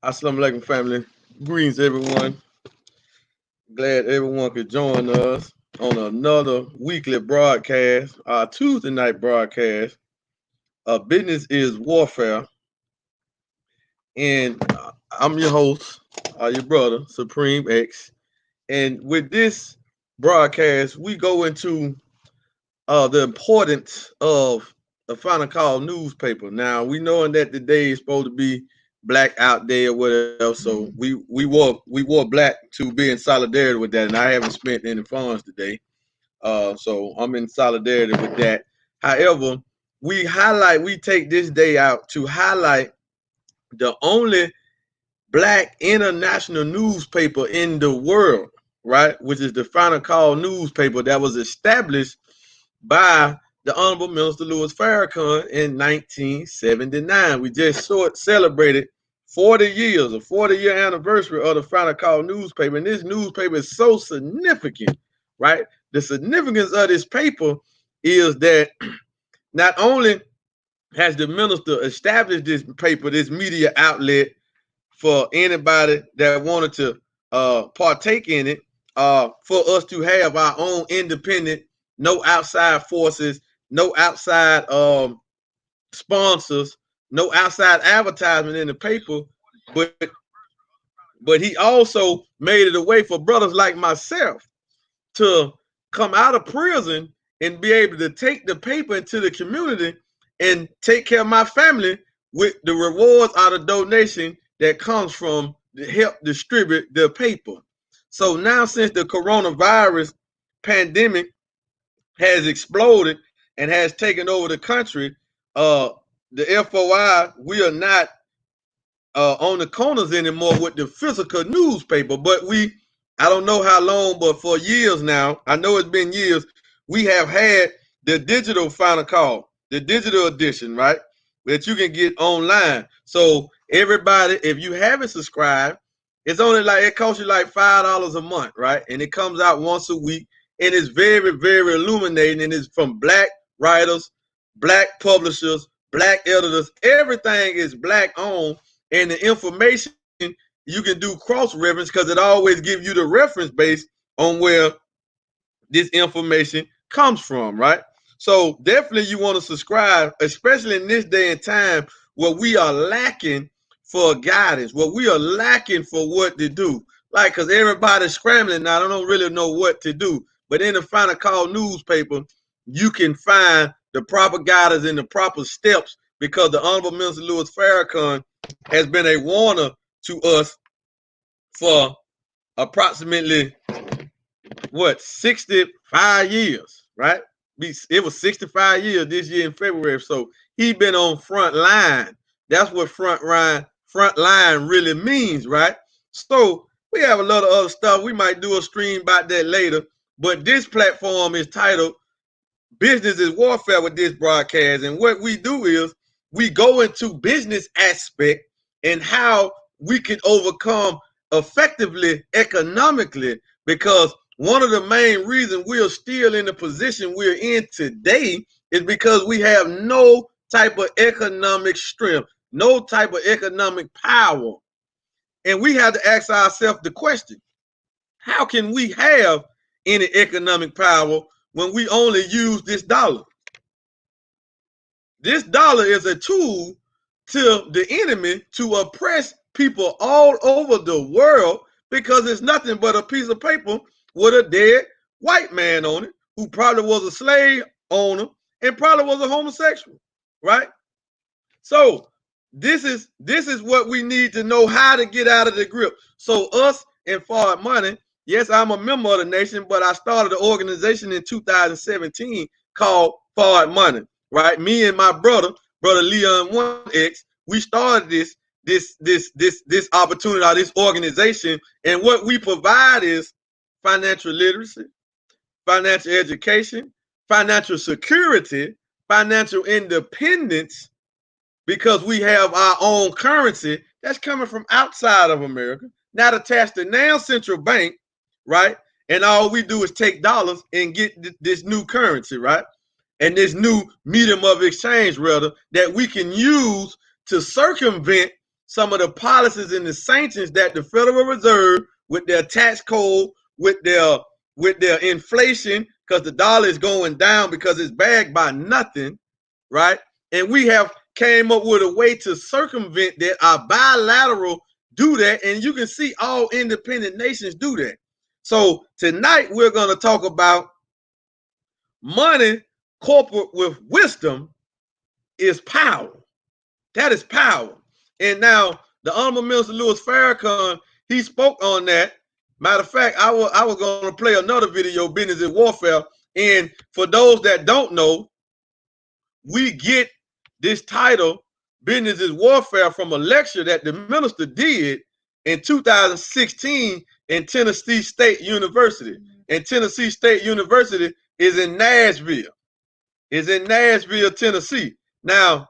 Assalamu alaikum, family. Greetings, everyone. Glad everyone could join us on another weekly broadcast, our Tuesday night broadcast. Business is warfare, and I'm your host, your brother, Supreme X. And with this broadcast, we go into the importance of the Final Call newspaper. Now, we knowing that today is supposed to be Black Out Day or whatever, so we wore black to be in solidarity with that, and I haven't spent any funds today, so I'm in solidarity with that. However, we take this day out to highlight the only Black international newspaper in the world, right? Which is the Final Call newspaper that was established by the Honorable Minister Louis Farrakhan in 1979. We just celebrated 40 years, a 40-year anniversary of the Final Call newspaper. And this newspaper is so significant, right? The significance of this paper is that not only has the minister established this paper, this media outlet, for anybody that wanted to partake in it, for us to have our own independent, no outside forces, no outside sponsors, no outside advertisement in the paper, but he also made it a way for brothers like myself to come out of prison and be able to take the paper into the community and take care of my family with the rewards out of donation that comes from the help distribute the paper. So now, since the coronavirus pandemic has exploded and has taken over the country, the FOI, we are not on the corners anymore with the physical newspaper, but I don't know how long, but for years now, I know it's been years, we have had the digital Final Call, the digital edition, right? That you can get online. So everybody, if you haven't subscribed, it costs you like $5 a month, right? And it comes out once a week, and it's very, very illuminating, and it's from Black writers, Black publishers, Black editors. Everything is Black owned, and the information you can do cross reference because it always gives you the reference base on where this information comes from, right? So definitely you want to subscribe, especially in this day and time where we are lacking for guidance, where we are lacking for what to do. Like, because everybody's scrambling now, I don't really know what to do. But in the Final Call newspaper, you can find the proper guidance and the proper steps because the Honorable Minister Louis Farrakhan has been a warner to us for approximately 65 years, right? It was 65 years this year in February. So he been on front line. That's what front line really means, right? So we have a lot of other stuff. We might do a stream about that later. But this platform is titled Business is Warfare with this broadcast. And what we do is we go into business aspect and how we can overcome effectively economically, because one of the main reasons we're still in the position we're in today is because we have no type of economic strength, no type of economic power. And we have to ask ourselves the question, how can we have any economic power when we only use this dollar? This dollar is a tool to the enemy to oppress people all over the world because it's nothing but a piece of paper with a dead white man on it who probably was a slave owner and probably was a homosexual, right? So this is what we need to know how to get out of the grip. So us and Forward Money, yes, I'm a member of the nation, but I started an organization in 2017 called Forward Money, right? Me and my brother Leon 1X, we started this opportunity, or this organization, and what we provide is financial literacy, financial education, financial security, financial independence, because we have our own currency that's coming from outside of America, not attached to now central bank, right? And all we do is take dollars and get this new currency, right? And this new medium of exchange, rather, that we can use to circumvent some of the policies and the sanctions that the Federal Reserve, with their tax code, with their inflation, because the dollar is going down because it's backed by nothing, right? And we have came up with a way to circumvent that. Our bilateral do that, and you can see all independent nations do that. So tonight we're going to talk about money corporate with wisdom is power. That is power. And now the Honorable Minister Louis Farrakhan, he spoke on that. Matter of fact, I was going to play another video, Business is Warfare. And for those that don't know, we get this title, Business is Warfare, from a lecture that the minister did in 2016 in Tennessee State University. And Tennessee State University is in Nashville. It's in Nashville, Tennessee. Now,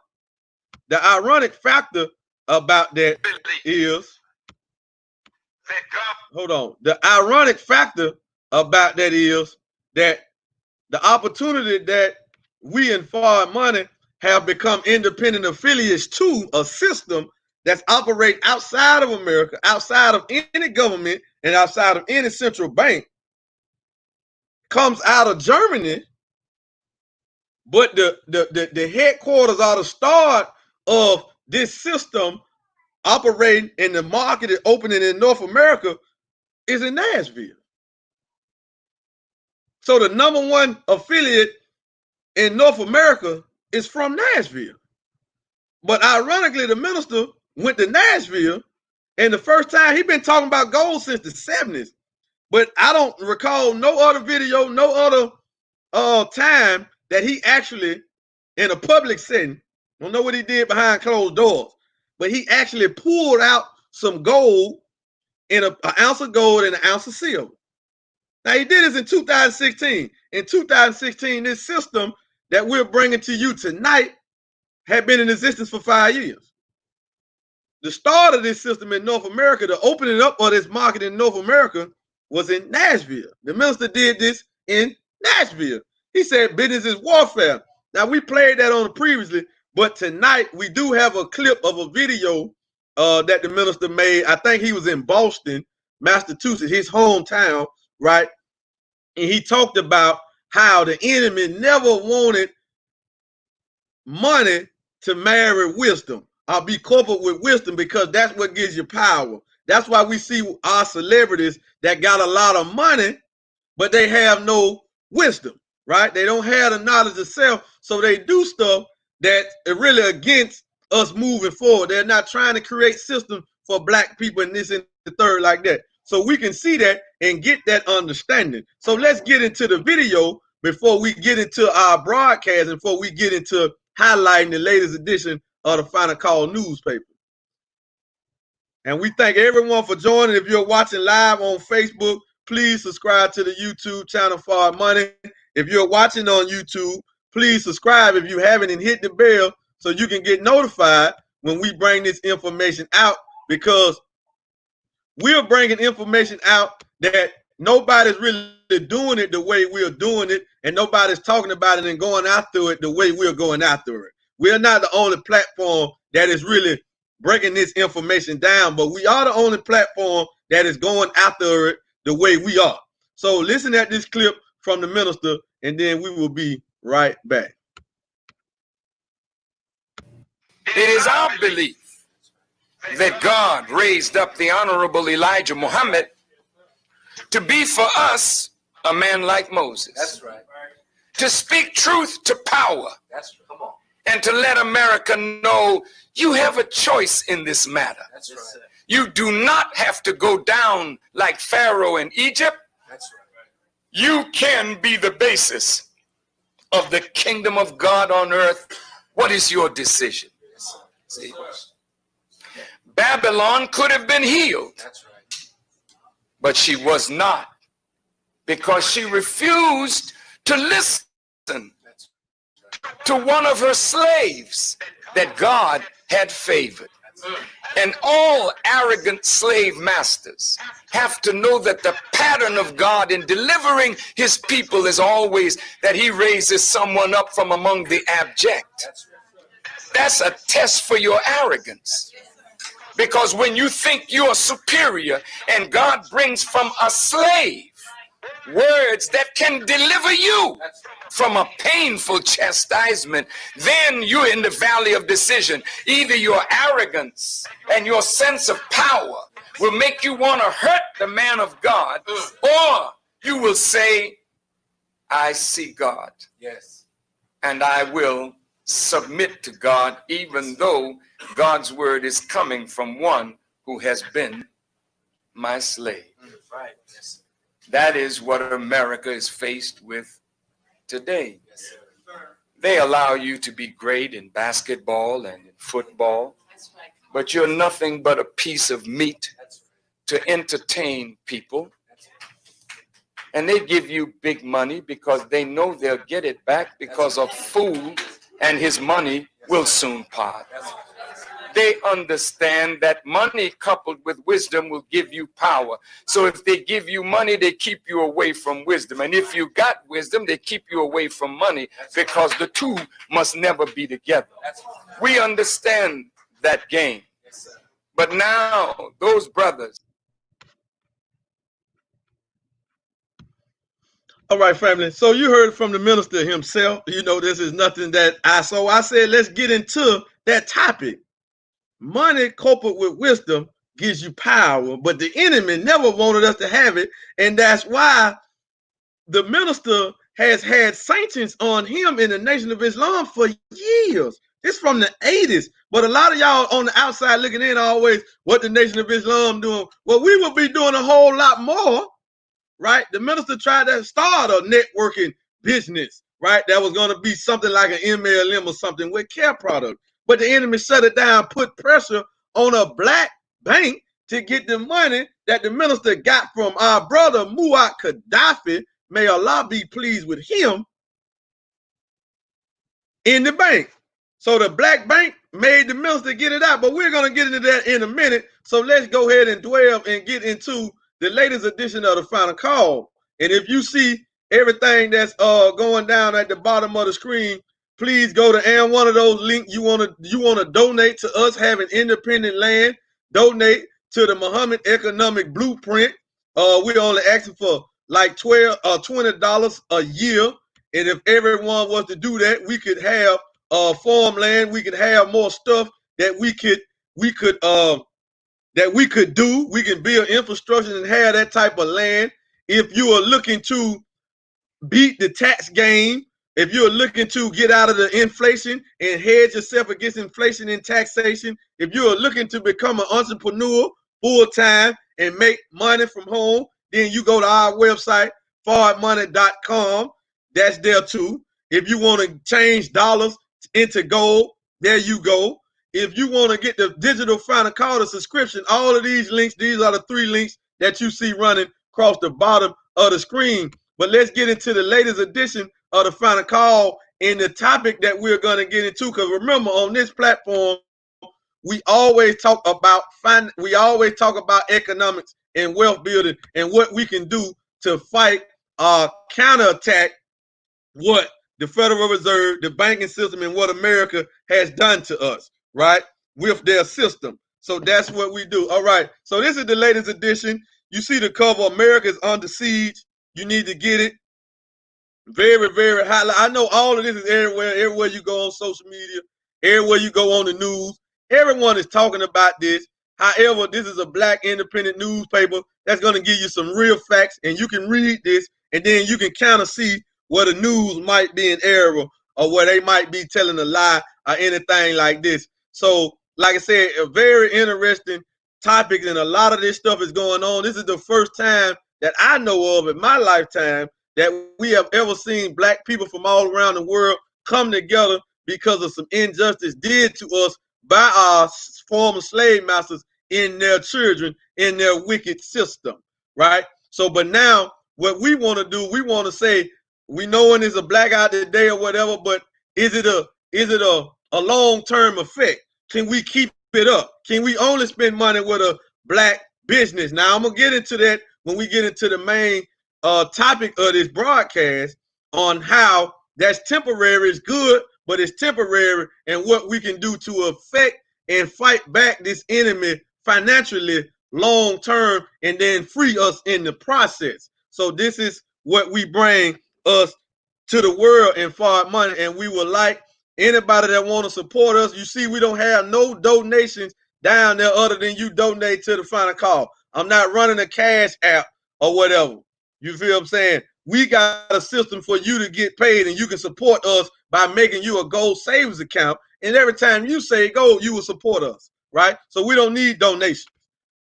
the ironic factor about that is, hold on. The ironic factor about that is that the opportunity that we in Forward Money have become independent affiliates to a system that's operating outside of America, outside of any government, and outside of any central bank, comes out of Germany. But the headquarters or the start of this system operating in the market and opening in North America is in Nashville. So the number one affiliate in North America is from Nashville. But ironically, the minister went to Nashville, and the first time he'd been talking about gold since the 70s. But I don't recall no other video, no other time that he actually, in a public setting, I don't know what he did behind closed doors, but he actually pulled out some gold in an ounce of gold and an ounce of silver. Now, he did this in 2016. In 2016, this system that we're bringing to you tonight had been in existence for 5 years. The start of this system in North America, the opening up of this market in North America, was in Nashville. The minister did this in Nashville. He said business is warfare. Now, we played that on previously, but tonight we do have a clip of a video that the minister made. I think he was in Boston, Massachusetts, his hometown, right? And he talked about how the enemy never wanted money to marry wisdom or be coupled with wisdom, because that's what gives you power. That's why we see our celebrities that got a lot of money, but they have no wisdom, right? They don't have the knowledge of self, so they do stuff that are really against us moving forward. They're not trying to create systems for black people and this and the third like that. So we can see that and get that understanding. So let's get into the video before we get into our broadcast and before we get into highlighting the latest edition of the Final Call newspaper. And we thank everyone for joining. If you're watching live on Facebook, please subscribe to the YouTube channel Forward Money. If you're watching on YouTube, please subscribe if you haven't and hit the bell so you can get notified when we bring this information out, because we're bringing information out that nobody's really doing it the way we're doing it, and nobody's talking about it and going after it the way we're going after it. We're not the only platform that is really breaking this information down, but we are the only platform that is going after it the way we are. So listen at this clip from the minister, and then we will be right back. It is our belief that God raised up the Honorable Elijah Muhammad to be for us a man like Moses. That's right. To speak truth to power. That's right. Come on. And to let America know you have a choice in this matter. That's right. You do not have to go down like Pharaoh in Egypt. That's right. You can be the basis of the kingdom of God on earth. What is your decision? See? Babylon could have been healed. That's right. But she was not, because she refused to listen to one of her slaves that God had favored. And all arrogant slave masters have to know that the pattern of God in delivering his people is always that he raises someone up from among the abject. That's a test for your arrogance. Because when you think you're superior and God brings from a slave words that can deliver you from a painful chastisement, then you're in the valley of decision. Either your arrogance and your sense of power will make you want to hurt the man of God, or you will say, I see God. Yes. And I will submit to God, even though God's word is coming from one who has been my slave. Right. Yes. That is what America is faced with today. Yes, they allow you to be great in basketball and in football, but you're nothing but a piece of meat to entertain people. And they give you big money because they know they'll get it back, because a fool and his money will soon part. They understand that money coupled with wisdom will give you power. So if they give you money, they keep you away from wisdom. And if you got wisdom, they keep you away from money, because the two must never be together. We understand that game. But now those brothers. All right, family. So you heard from the minister himself. You know, this is nothing that I said, let's get into that topic. Money coupled with wisdom gives you power, but the enemy never wanted us to have it. And that's why the minister has had sanctions on him in the Nation of Islam for years. It's from the 80s. But a lot of y'all on the outside looking in always, what the Nation of Islam doing? Well, we will be doing a whole lot more, right? The minister tried to start a networking business, right? That was going to be something like an MLM or something with care products. But the enemy shut it down, put pressure on a black bank to get the money that the minister got from our brother Muammar Gaddafi, may Allah be pleased with him, in the bank. So the black bank made the minister get it out, but we're going to get into that in a minute. So let's go ahead and dwell and get into the latest edition of the Final Call. And if you see everything that's going down at the bottom of the screen, please go to and one of those links you want to donate to us having independent land. Donate to the Muhammad Economic Blueprint. We're only asking for like $20 a year, and if everyone was to do that, we could have farmland. We could have more stuff that we could do. We can build infrastructure and have that type of land. If you are looking to beat the tax game, if you're looking to get out of the inflation and hedge yourself against inflation and taxation, if you're looking to become an entrepreneur full-time and make money from home, then you go to our website, forwardmoney.com. That's there too. If you want to change dollars into gold, there you go. If you want to get the digital Final Call, the subscription, all of these links, these are the 3 links that you see running across the bottom of the screen. But let's get into the latest edition of the Final Call and the topic that we're going to get into. Because remember, on this platform, we always talk about economics and wealth building and what we can do to fight counterattack what the Federal Reserve, the banking system, and what America has done to us, right, with their system. So that's what we do. All right. So this is the latest edition. You see the cover, America is under siege. You need to get it. Very, very high. I know all of this is everywhere you go on social media, everywhere you go on the news. Everyone is talking about this. However, this is a black independent newspaper that's going to give you some real facts, and you can read this, and then you can kind of see where the news might be in error or where they might be telling a lie or anything like this. So, like I said, a very interesting topic, and a lot of this stuff is going on. This is the first time that I know of in my lifetime that we have ever seen black people from all around the world come together because of some injustice did to us by our former slave masters in their children, in their wicked system, right? So, but now what we want to do, we want to say, we know when it's a blackout today or whatever, but is it a long-term effect? Can we keep it up? Can we only spend money with a black business? Now, I'm going to get into that when we get into the main topic of this broadcast on how that's temporary is good, but it's temporary, and what we can do to affect and fight back this enemy financially long term and then free us in the process. So this is what we bring us to the world in foreign money, and we would like anybody that want to support us. You see, we don't have no donations down there other than you donate to the Final Call. I'm not running a cash app or whatever. You feel what I'm saying? We got a system for you to get paid, and you can support us by making you a gold savings account. And every time you say gold, you will support us, right? So we don't need donations,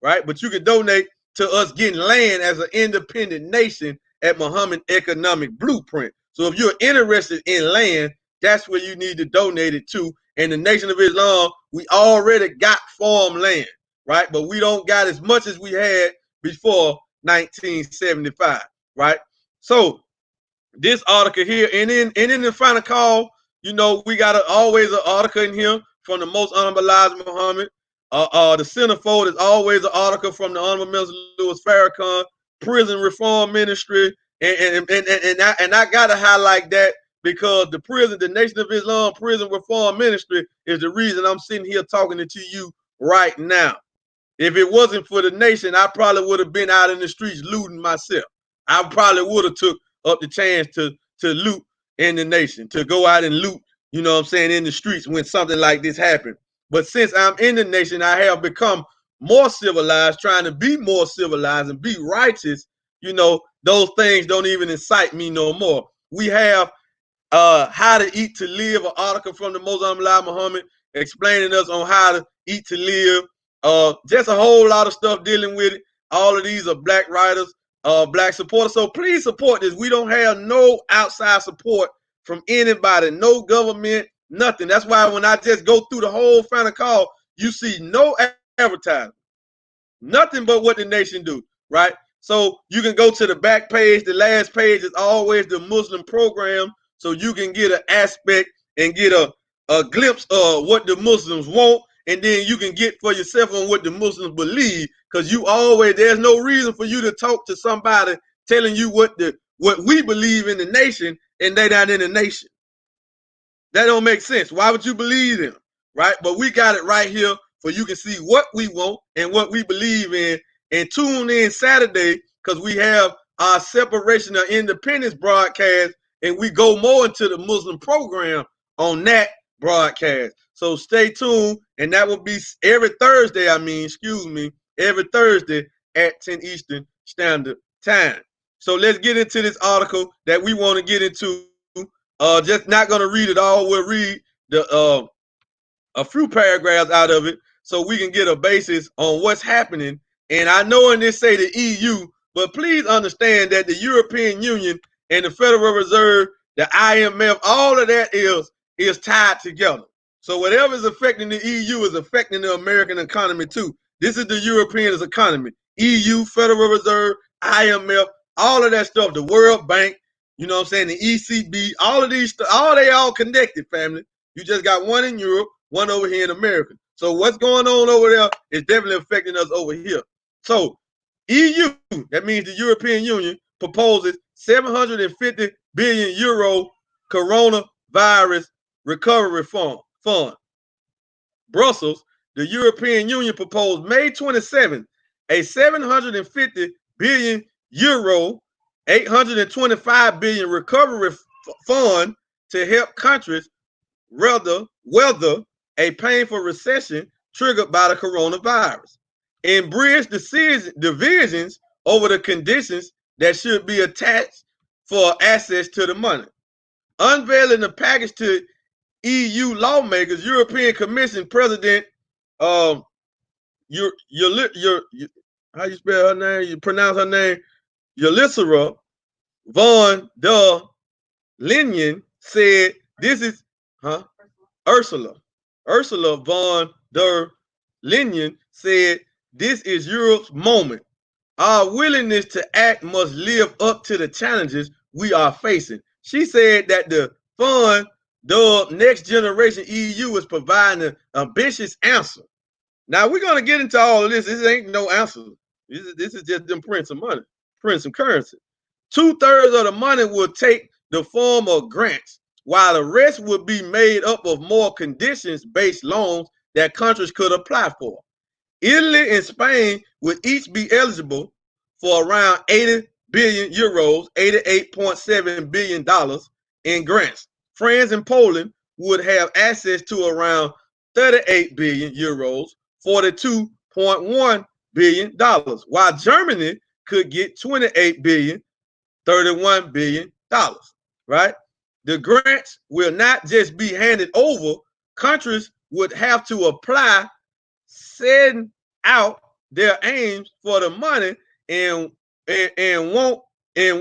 right? But you can donate to us getting land as an independent nation at Muhammad Economic Blueprint. So if you're interested in land, that's where you need to donate it to. And the Nation of Islam, we already got farmland, right? But we don't got as much as we had before 1975, right? So this article here, and in the Final Call, you know, we got always an article in here from the Most Honorable Elijah Muhammad. The centerfold is always an article from the Honorable Minister Louis Farrakhan, Prison Reform Ministry, and I gotta highlight that because the Nation of Islam Prison Reform Ministry is the reason I'm sitting here talking to you right now. If it wasn't for the nation, I probably would have been out in the streets looting myself. I probably would have took up the chance to loot in the nation, to go out and loot, you know what I'm saying, in the streets when something like this happened. But since I'm in the nation, I have become more civilized, trying to be more civilized and be righteous. You know, those things don't even incite me no more. We have How to Eat to Live, an article from the Most Honorable Muhammad explaining us on how to eat to live. Just a whole lot of stuff dealing with it. All of these are black writers, black supporters. So please support this. We don't have no outside support from anybody, no government, nothing. That's why when I just go through the whole Final Call, you see no advertising, nothing but what the nation do, right? So you can go to the back page. The last page is always the Muslim program, so you can get an aspect and get a glimpse of what the Muslims want, and then you can get for yourself on what the Muslims believe, because there's no reason for you to talk to somebody telling you what we believe in the nation and they not in the nation. That don't make sense. Why would you believe them, right? But we got it right here for you can see what we want and what we believe in. And tune in Saturday, because we have our Separation of Independence broadcast, and we go more into the Muslim program on that broadcast. So stay tuned, and that will be every Thursday, every Thursday at 10 Eastern Standard Time. So let's get into this article that we want to get into. Just not going to read it all. We'll read a few paragraphs out of it so we can get a basis on what's happening. And I know in this say the EU, but please understand that the European Union and the Federal Reserve, the IMF, all of that is tied together. So whatever is affecting the EU is affecting the American economy too. This is the European economy. EU, Federal Reserve, IMF, all of that stuff, the World Bank, you know what I'm saying, the ECB, all of these, they all connected, family. You just got one in Europe, one over here in America. So what's going on over there is definitely affecting us over here. So EU, that means the European Union, proposes 750 billion euro coronavirus recovery fund. Brussels, the European Union, proposed May 27th a 750 billion euro, 825 billion recovery fund to help countries weather a painful recession triggered by the coronavirus and bridge divisions over the conditions that should be attached for access to the money. Unveiling the package to EU lawmakers, European Commission President, how you spell her name? You pronounce her name? Ursula von der Leyen said, "This is Ursula von der Leyen said, this is Europe's moment. Our willingness to act must live up to the challenges we are facing." She said that the fund, the Next Generation EU, is providing an ambitious answer. Now we're going to get into all of this. This ain't no answer. This is just them print some money, print some currency. 2/3 of the money will take the form of grants, while the rest will be made up of more conditions-based loans that countries could apply for. Italy and Spain would each be eligible for around 80 billion euros, $88.7 billion in grants. France and Poland would have access to around 38 billion euros, $42.1 billion, while Germany could get 28 billion, $31 billion, right? The grants will not just be handed over, countries would have to apply, setting out their aims for the money and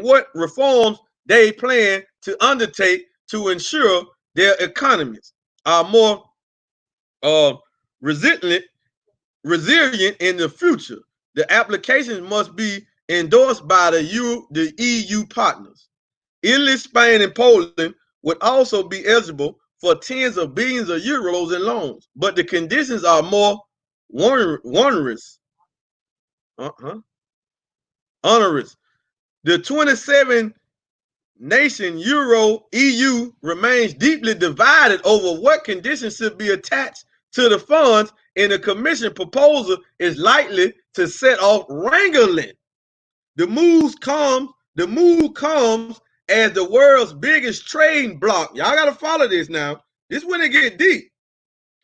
what reforms they plan to undertake to ensure their economies are more resilient in the future. The applications must be endorsed by the EU partners. Italy, Spain, and Poland would also be eligible for tens of billions of euros in loans, but the conditions are more onerous. Onerous. The 27 nation EU remains deeply divided over what conditions should be attached to the funds, and the Commission proposal is likely to set off wrangling. The move comes as the world's biggest trading bloc. Y'all got to follow this now. This when it get deep.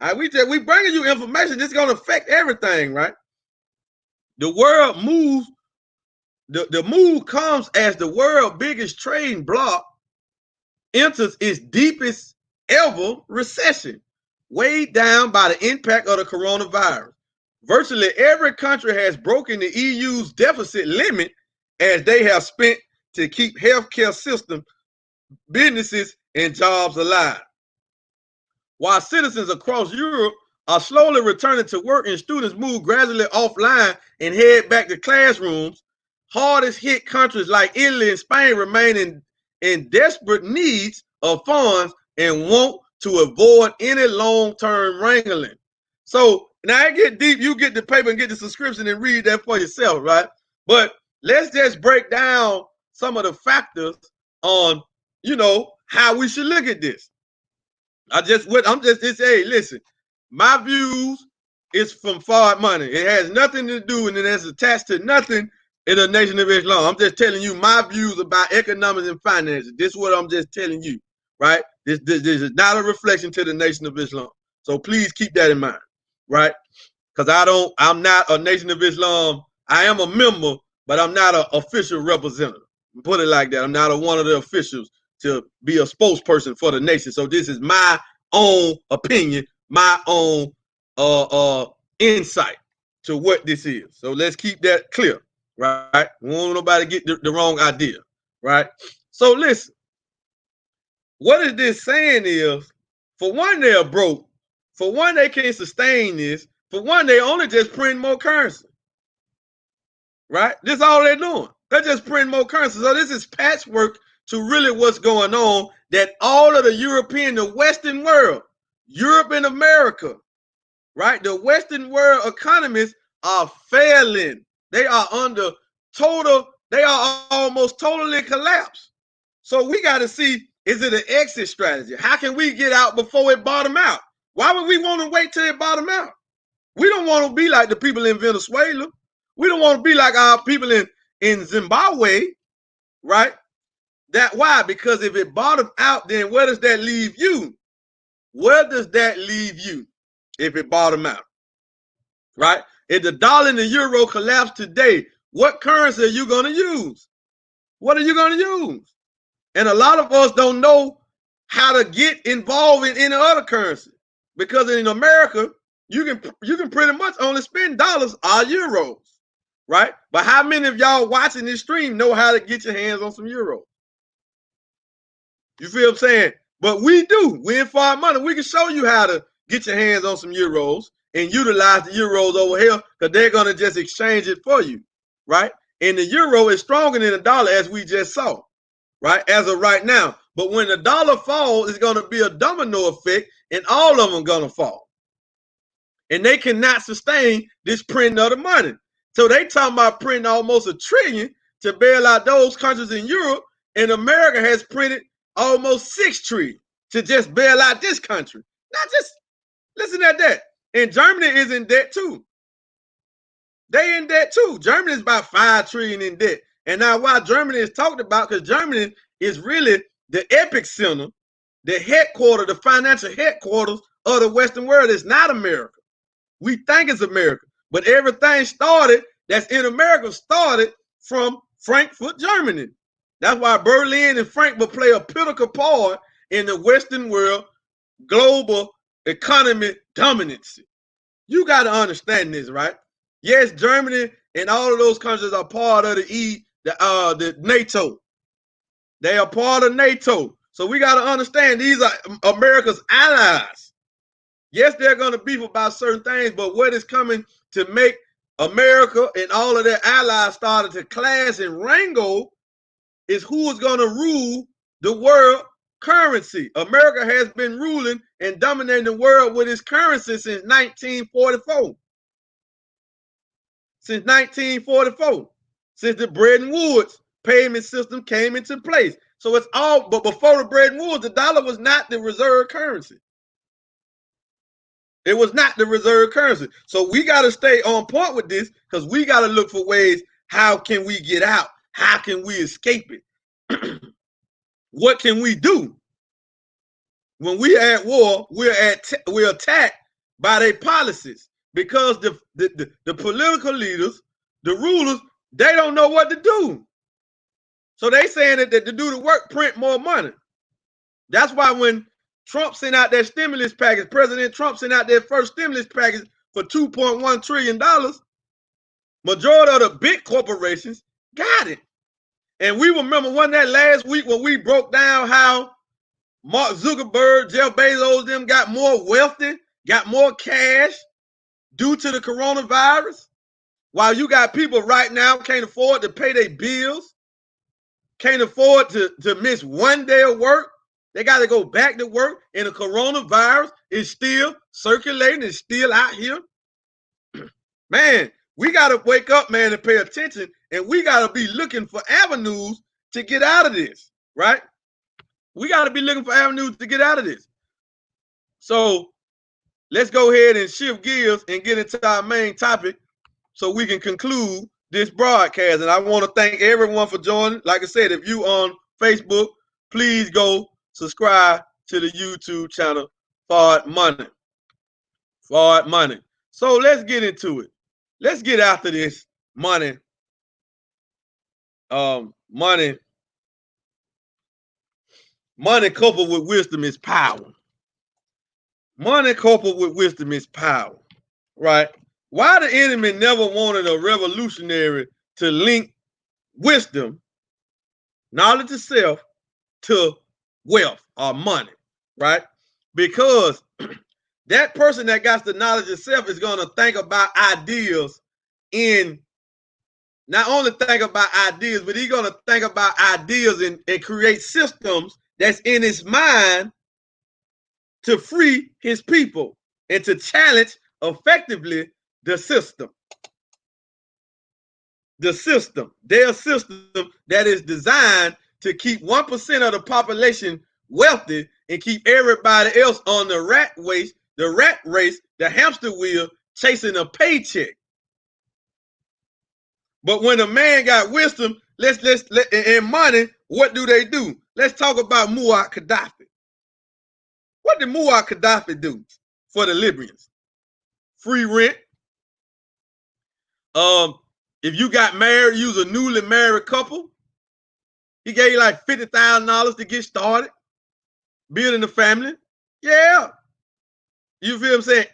All right, we bringing you information. This is going to affect everything, right? The world moves. The move comes as the world's biggest trading bloc enters its deepest ever recession, weighed down by the impact of the coronavirus. Virtually every country has broken the EU's deficit limit as they have spent to keep healthcare systems, businesses, and jobs alive. While citizens across Europe are slowly returning to work and students move gradually offline and head back to classrooms, hardest hit countries like Italy and Spain remain in desperate needs of funds and want to avoid any long-term wrangling. So now I get deep, you get the paper and get the subscription and read that for yourself, right? But let's just break down some of the factors on, how we should look at this. Hey, listen, my views is from Fard Money. It has nothing to do and it has attached to nothing in the Nation of Islam. I'm just telling you my views about economics and finances. This is what I'm just telling you, right? This is not a reflection to the Nation of Islam. So please keep that in mind, right? Because I'm not a Nation of Islam. I am a member, but I'm not an official representative. Put it like that. I'm not one of the officials to be a spokesperson for the nation. So this is my own opinion, my own insight to what this is. So let's keep that clear, right? We don't want nobody to get the wrong idea, right? So listen, what is this saying is, for one, they're broke. For one, they can't sustain this. For one, they only just print more currency, right? This is all they're doing. They're just printing more currency. So this is patchwork to really what's going on, that all of the European, the Western world, Europe and America, right? The Western world economies are failing. They are they are almost totally collapsed. So we got to see, is it an exit strategy? How can we get out before it bottom out? Why would we want to wait till it bottom out? We don't want to be like the people in Venezuela. We don't want to be like our people in Zimbabwe, right? Why? Because if it bottoms out, then where does that leave you? Where does that leave you if it bottom out? Right? If the dollar and the euro collapse today, what currency are you going to use? What are you going to use? And a lot of us don't know how to get involved in any other currency, because in America, you can pretty much only spend dollars or euros, right? But how many of y'all watching this stream know how to get your hands on some euros? You feel what I'm saying? But we do. We in Fard Money. We can show you how to get your hands on some euros and utilize the euros over here, because they're going to just exchange it for you, right? And the euro is stronger than the dollar, as we just saw, right, as of right now. But when the dollar falls, it's going to be a domino effect, and all of them going to fall. And they cannot sustain this printing of the money. So they talking about printing almost $1 trillion to bail out those countries in Europe, and America has printed almost $6 trillion to just bail out this country. Not just, listen at that. And Germany is in debt too. They in debt too. Germany is about 5 trillion in debt. And now why Germany is talked about, because Germany is really the epicenter, the headquarters, the financial headquarters of the Western world. It's not America. We think it's America, but everything started that's in America started from Frankfurt, Germany. That's why Berlin and Frankfurt play a pivotal part in the Western world global economy dominance. You got to understand this, right? Yes, Germany and all of those countries are part of the NATO. They are part of NATO. So we got to understand these are America's allies. Yes, they're going to beef about certain things, but what is coming to make America and all of their allies started to clash and wrangle is who is going to rule the world currency. America has been ruling and dominating the world with its currency since 1944. Since 1944, since the Bretton Woods payment system came into place. So it's all, but before the Bretton Woods, the dollar was not the reserve currency. It was not the reserve currency. So we got to stay on point with this, because we got to look for ways. How can we get out? How can we escape it? What can we do? When we at war, we're attacked by their policies, because the political leaders, the rulers, they don't know what to do. So they saying that to do the work, print more money. That's why when Trump sent out that stimulus package, President Trump sent out their first stimulus package for $2.1 trillion, majority of the big corporations got it. And we remember one that last week when we broke down how Mark Zuckerberg, Jeff Bezos, them got more wealthy, got more cash due to the coronavirus, while you got people right now can't afford to pay their bills, can't afford to miss one day of work. They got to go back to work, and the coronavirus is still circulating, it's still out here. Man, we got to wake up, man, and pay attention, and we got to be looking for avenues to get out of this, right? We got to be looking for avenues to get out of this. So let's go ahead and shift gears and get into our main topic so we can conclude this broadcast. And I want to thank everyone for joining. Like I said, if you on Facebook, please go subscribe to the YouTube channel, Forward Money. Forward Money. So let's get into it. Let's get after this money. Money coupled with wisdom is power. Money coupled with wisdom is power, right? Why the enemy never wanted a revolutionary to link wisdom, knowledge of self, to wealth or money, right? Because that person that got the knowledge of self is going to think about ideas in, not only think about ideas, but he's going to think about ideas and create systems that's in his mind to free his people and to challenge effectively the system. The system, their system that is designed to keep 1% of the population wealthy and keep everybody else on the rat race, the hamster wheel, chasing a paycheck. But when a man got wisdom, and money, what do they do? Let's talk about Muammar Gaddafi. What did Muammar Gaddafi do for the Libyans? Free rent. If you got married, you was a newly married couple, he gave you like $50,000 to get started building a family. Yeah. You feel what I'm saying?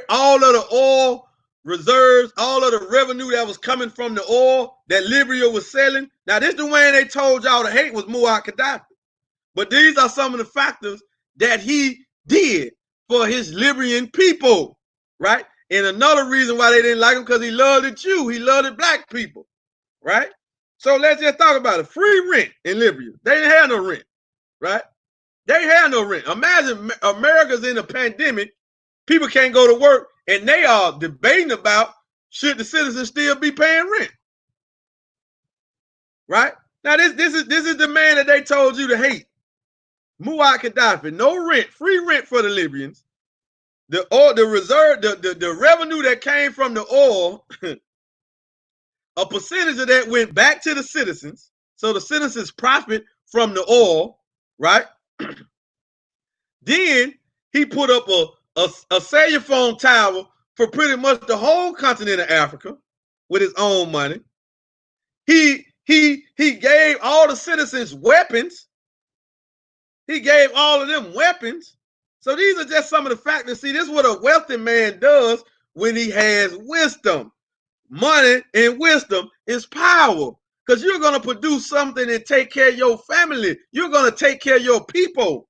All of the oil reserves, all of the revenue that was coming from the oil that Libya was selling. Now, this is the way they told y'all to hate was Muammar Gaddafi. But these are some of the factors that he did for his Libyan people, right? And another reason why they didn't like him, because he loved the Jew. He loved the black people, right? So let's just talk about it. Free rent in Libya. They didn't have no rent, right? They didn't have no rent. Imagine America's in a pandemic. People can't go to work, and they are debating about should the citizens still be paying rent, right? Now, this is the man that they told you to hate. Muammar Gaddafi, no rent, free rent for the Libyans. The revenue that came from the oil a percentage of that went back to the citizens. So the citizens profit from the oil, right? Then he put up a cellular phone tower for pretty much the whole continent of Africa with his own money. He gave all the citizens weapons. He gave all of them weapons. So these are just some of the factors. See, this is what a wealthy man does when he has wisdom. Money and wisdom is power, because you're going to produce something and take care of your family. You're going to take care of your people.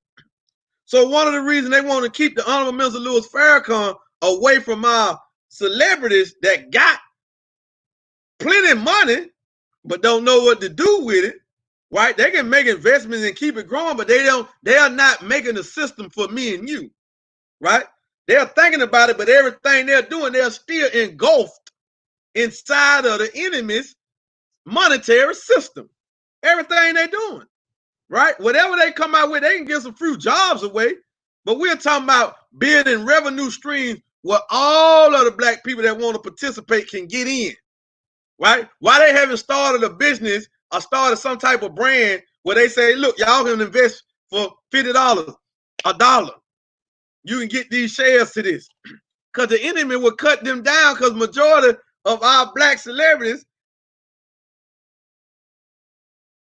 So one of the reasons they want to keep the Honorable Minister Louis Farrakhan away from our celebrities that got plenty of money but don't know what to do with it, right? They can make investments and keep it growing, but they are not making a system for me and you, right? They're thinking about it, but everything they're doing, they're still engulfed inside of the enemy's monetary system. Everything they're doing, right? Whatever they come out with, they can give some few jobs away, but we're talking about building revenue streams where all of the black people that want to participate can get in, right? Why they haven't started a business or started some type of brand where they say, look, y'all can invest for $50, $1. You can get these shares to this. Because the enemy will cut them down, because majority of our black celebrities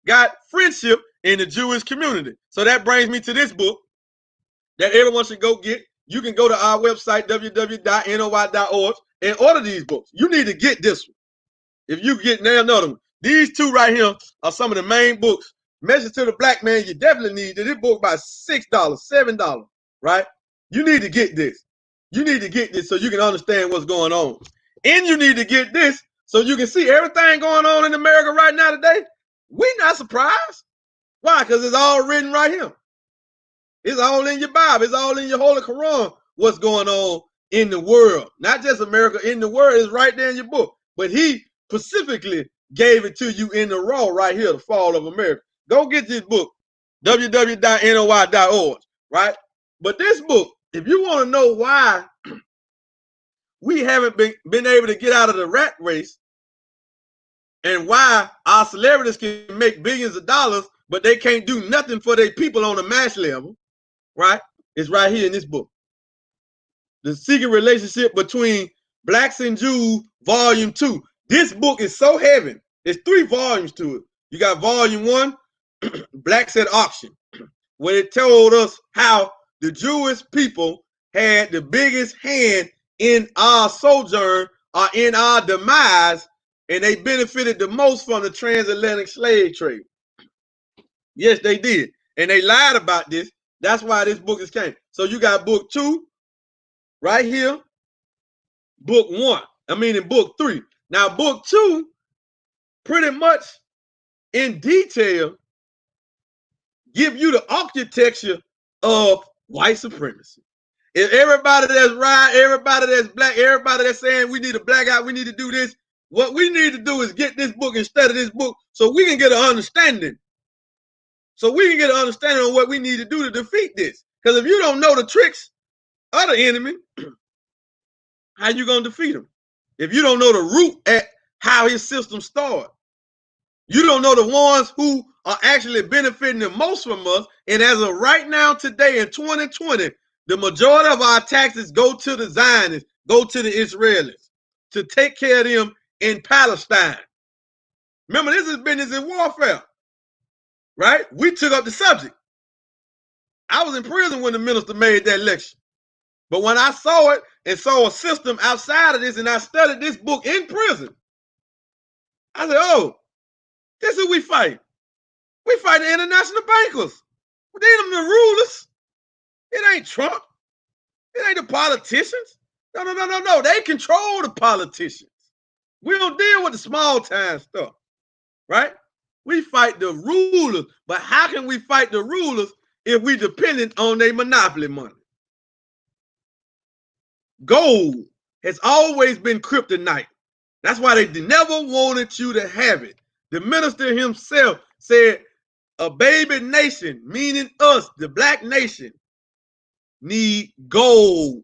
got friendship in the Jewish community. So that brings me to this book that everyone should go get. You can go to our website, www.noy.org, and order these books. You need to get this one. If you get another one, these two right here are some of the main books. Message to the Black Man, you definitely need this book by $6, $7, right? You need to get this. You need to get this so you can understand what's going on. And you need to get this so you can see everything going on in America right now today. We're not surprised. Why? Because it's all written right here. It's all in your Bible. It's all in your Holy Quran, what's going on in the world. Not just America, in the world. It's right there in your book. But he specifically gave it to you in the raw right here, The Fall of America. Go get this book, www.noy.org, right? But this book, if you want to know why we haven't been able to get out of the rat race and why our celebrities can make billions of dollars, but they can't do nothing for their people on a mass level, right? It's right here in this book. The Secret Relationship Between Blacks and Jews, Volume 2. This book is so heavy. There's 3 volumes to it. You got Volume 1, Blacks at Auction, where it told us how the Jewish people had the biggest hand in our sojourn or in our demise, and they benefited the most from the transatlantic slave trade. Yes, they did. And they lied about this. That's why this book is came. So you got book 2 right here, book 1. I mean in book 3. Now book 2 pretty much in detail give you the architecture of white supremacy. If everybody that's right, everybody that's black, everybody that's saying we need a blackout, we need to do this, what we need to do is get this book instead of this book so we can get an understanding. So we can get an understanding of what we need to do to defeat this. Because if you don't know the tricks of the enemy, how you going to defeat him? If you don't know the root at how his system started, you don't know the ones who are actually benefiting the most from us. And as of right now, today in 2020, the majority of our taxes go to the Zionists, go to the Israelis to take care of them in Palestine. Remember, this is business in warfare, right? We took up the subject. I was in prison when the minister made that lecture. But when I saw it and saw a system outside of this, and I studied this book in prison, I said, oh, this is who we fight. We fight the international bankers. They them the rulers. It ain't Trump. It ain't the politicians. No. They control the politicians. We don't deal with the small time stuff, right? We fight the rulers. But how can we fight the rulers if we dependent on their monopoly money? Gold has always been kryptonite. That's why they never wanted you to have it. The minister himself said, a baby nation, meaning us, the black nation, need gold.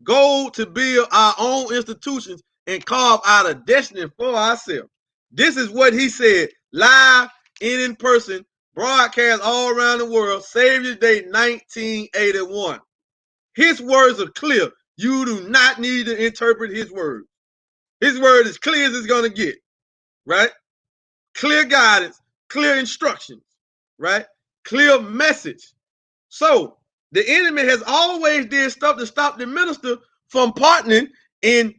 Gold to build our own institutions and carve out a destiny for ourselves. This is what he said, live in person, broadcast all around the world, Savior's Day 1981. His words are clear. You do not need to interpret his word. His word is clear as it's going to get, right? Clear guidance, clear instructions, right? Clear message. So the enemy has always did stuff to stop the minister from partnering in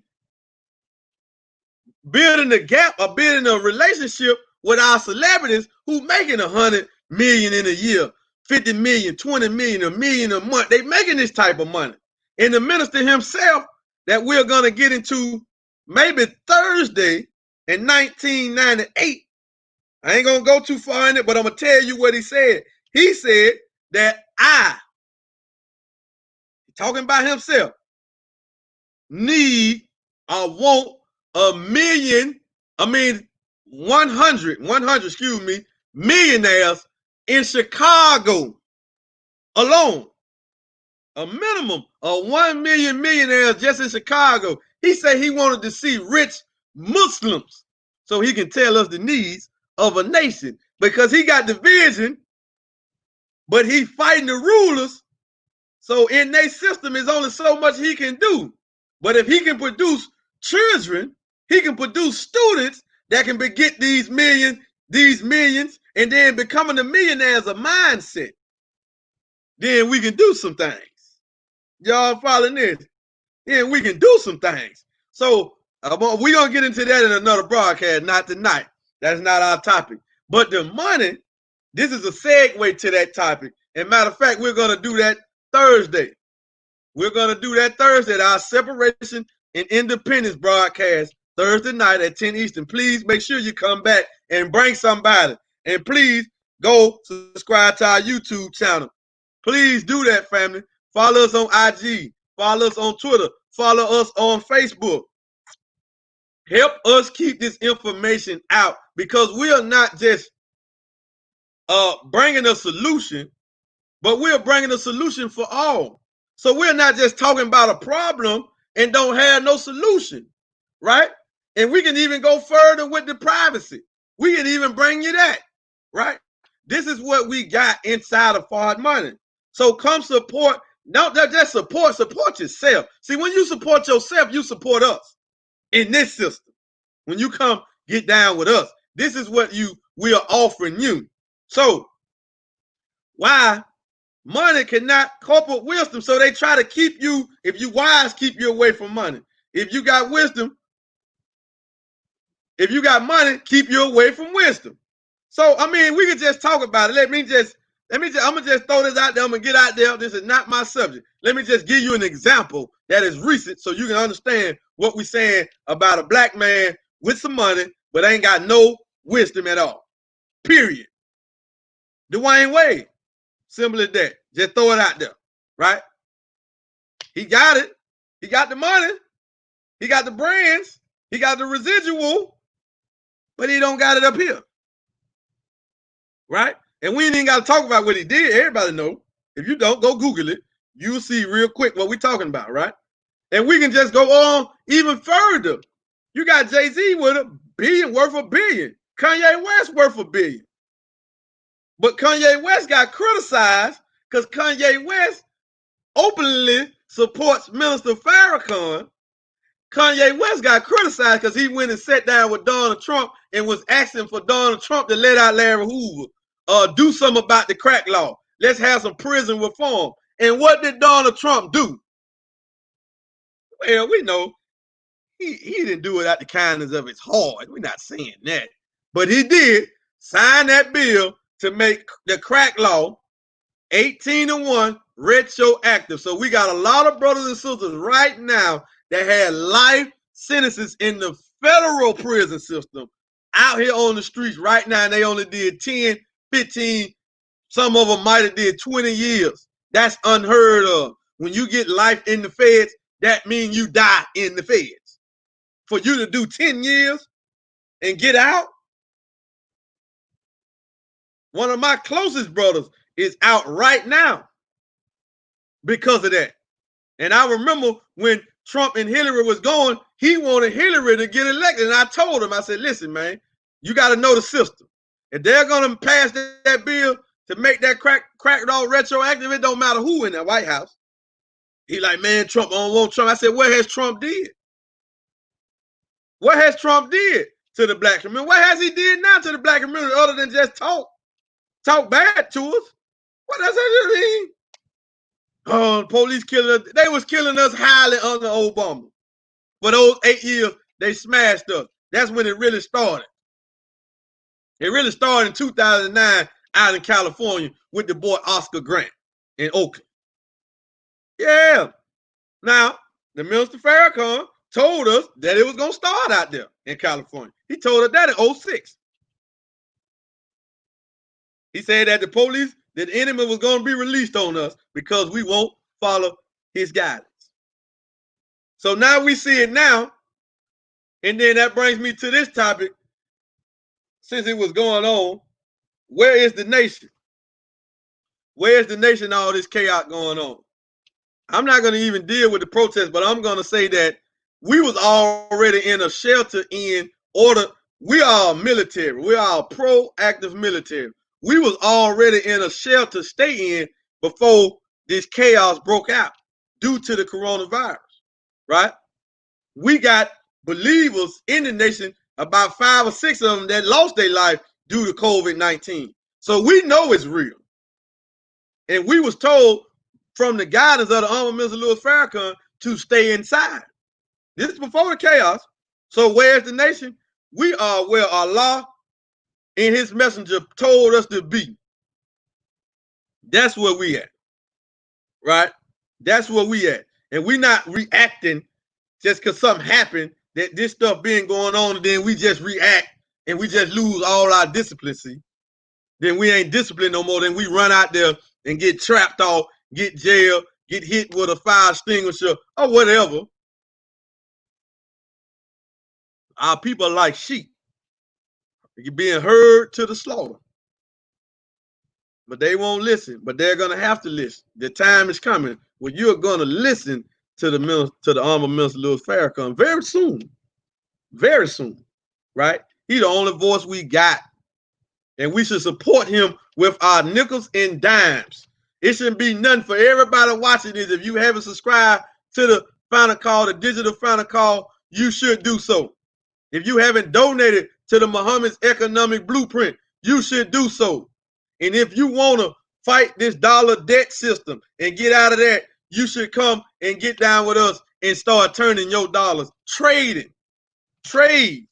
building a gap or building a relationship with our celebrities who making 100 million in a year, 50 million, 20 million, $1 million a month. They making this type of money. And the minister himself that we're going to get into maybe Thursday in 1998, I ain't going to go too far in it, but I'm going to tell you what he said. He said that talking about himself, need or want 100 millionaires in Chicago alone. A minimum of 1 million millionaires just in Chicago. He said he wanted to see rich Muslims so he can tell us the needs of a nation, because he got the vision, but he fighting the rulers. So in their system, is only so much he can do. But if he can produce children, he can produce students that can get these millions, and then becoming the millionaires a mindset. Then we can do some things. Y'all following this? Then we can do some things. So we're going to get into that in another broadcast, not tonight. That's not our topic. But the money, this is a segue to that topic. And matter of fact, we're going to do that Thursday. We're going to do that Thursday, our separation and independence broadcast, Thursday night at 10 Eastern. Please make sure you come back and bring somebody. And please go subscribe to our YouTube channel. Please do that, family. Follow us on IG. Follow us on Twitter. Follow us on Facebook. Help us keep this information out, because we are not just bringing a solution, but we're bringing a solution for all. So we're not just talking about a problem and don't have no solution, right? And we can even go further with the privacy. We can even bring you that, right? This is what we got inside of Forward Money. So come support. Don't just support yourself. See, when you support yourself, you support us in this system. When you come get down with us, this is what we are offering you. So why money cannot cope with wisdom? So they try to keep you, if you wise, keep you away from money. If you got wisdom, if you got money, keep you away from wisdom. So I mean, we can just talk about it. I'm gonna just throw this out there. I'm gonna get out there. This is not my subject. Let me just give you an example that is recent so you can understand what we're saying about a black man with some money but ain't got no wisdom at all. Period. Dwayne Wade. Simple as that. Just throw it out there, right? He got it. He got the money. He got the brands. He got the residual, but he don't got it up here, right? And we ain't even got to talk about what he did. Everybody know. If you don't, go Google it. You'll see real quick what we're talking about, right? And we can just go on even further. You got Jay-Z with $1 billion, worth $1 billion. Kanye West worth $1 billion. But Kanye West got criticized because Kanye West openly supports Minister Farrakhan. Kanye West got criticized because he went and sat down with Donald Trump and was asking for Donald Trump to let out Larry Hoover. Do something about the crack law. Let's have some prison reform. And what did Donald Trump do? Well, we know he didn't do it out the kindness of his heart. We're not saying that. But he did sign that bill to make the crack law 18-1 retroactive. So we got a lot of brothers and sisters right now that had life sentences in the federal prison system out here on the streets right now, and they only did 10, 15, some of them might have did 20 years. That's unheard of. When you get life in the feds, that means you die in the feds. For you to do 10 years and get out, one of my closest brothers is out right now because of that. And I remember when Trump and Hillary was going, he wanted Hillary to get elected. And I told him, I said, listen, man, You got to know the system. If they're going to pass that bill to make that crack law retroactive, it don't matter who in the White House. He like, man, Trump, I don't want Trump. I said, what has Trump did? What has Trump did to the black community? What has he did now to the black community other than just talk bad to us? What does that mean? Oh, police killing us. They was killing us highly under Obama. For those 8 years, they smashed us. That's when it really started. It really started in 2009 out in California with the boy Oscar Grant in Oakland. Yeah. Now, the Minister Farrakhan told us that it was going to start out there in California. He told us that in 2006. He said that the enemy was going to be released on us because we won't follow his guidance. So now we see it now. And then that brings me to this topic. Since it was going on, where is the nation? Where is the nation, all this chaos going on? I'm not going to even deal with the protest, but I'm going to say that we was already in a shelter in order. We are military. We are a proactive military. We was already in a shelter stay in before this chaos broke out due to the coronavirus, right? We got believers in the nation, about 5 or 6 of them that lost their life due to COVID-19. So we know it's real. And we was told from the guidance of the Honorable Minister Louis Farrakhan to stay inside. This is before the chaos. So where's the nation? We are where Allah and his messenger told us to be. That's where we at. Right? That's where we at. And we not reacting just because something happened, that this stuff been going on, and then we just react and we just lose all our discipline. See? Then we ain't disciplined no more. Then we run out there and get trapped off, get jailed, get hit with a fire extinguisher or whatever. Our people are like sheep. You're being herd to the slaughter. But they won't listen. But they're gonna have to listen. The time is coming when you're gonna listen to the Honorable Minister Louis Farrakhan very soon. Very soon. Right? He's the only voice we got. And we should support him with our nickels and dimes. It shouldn't be nothing for everybody watching this. If you haven't subscribed to the Final Call, the digital Final Call, you should do so. If you haven't donated to the Muhammad's Economic Blueprint, you should do so. And if you want to fight this dollar debt system and get out of that, you should come and get down with us and start turning your dollars. Trading. Trade.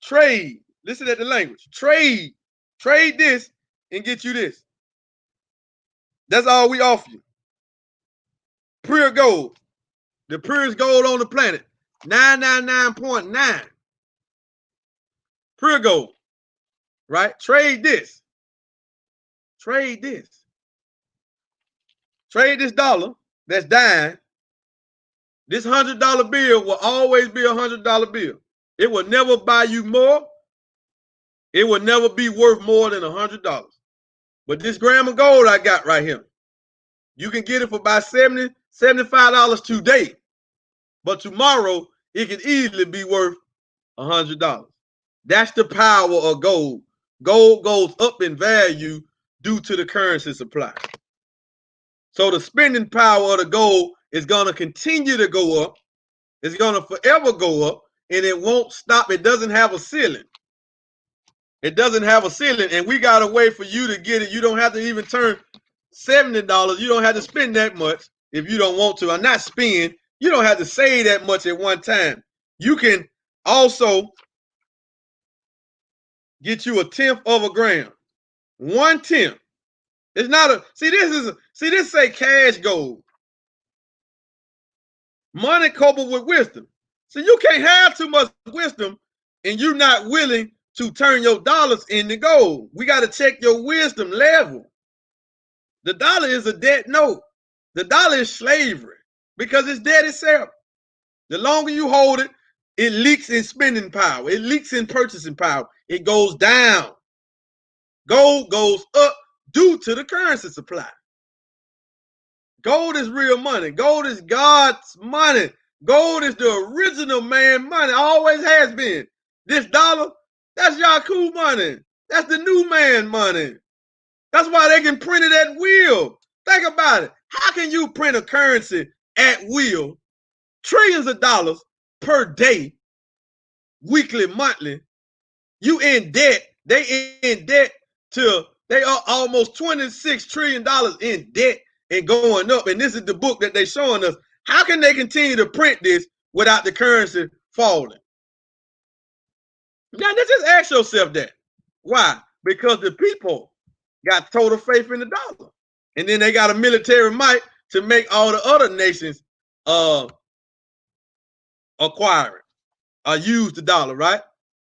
Trade. Listen to the language. Trade. Trade this and get you this. That's all we offer you. Pure gold. The purest gold on the planet. 999.9. Pure gold. Right? Trade this. Trade this. Trade this dollar that's dying. This $100 bill will always be a $100 bill. It will never buy you more. It will never be worth more than $100. But this gram of gold I got right here, you can get it for about $70, $75 today. But tomorrow, it can easily be worth $100. That's the power of gold. Gold goes up in value due to the currency supply. So the spending power of the gold is going to continue to go up. It's going to forever go up, and it won't stop. It doesn't have a ceiling. It doesn't have a ceiling, and we got a way for you to get it. You don't have to even turn $70. You don't have to spend that much if you don't want to. I'm not spend. You don't have to save that much at one time. You can also get you 1/10 of a gram. 1/10. It's not a this say cash gold. Money coupled with wisdom. So you can't have too much wisdom and you're not willing to turn your dollars into gold. We got to check your wisdom level. The dollar is a debt note. The dollar is slavery because it's debt itself. The longer you hold it, it leaks in spending power. It leaks in purchasing power. It goes down. Gold goes up due to the currency supply. Gold is real money. Gold is God's money. Gold is the original man money. Always has been. This dollar, That's Yaku money. That's the new man money. That's why they can print it at will. Think about it. How can you print a currency at will, trillions of dollars per day, weekly, monthly? You in debt. They in debt they are almost $26 trillion in debt and going up. And this is the book that they're showing us. How can they continue to print this without the currency falling? Now, just ask yourself that. Why? Because the people got total faith in the dollar. And then they got a military might to make all the other nations acquire it or use the dollar, right?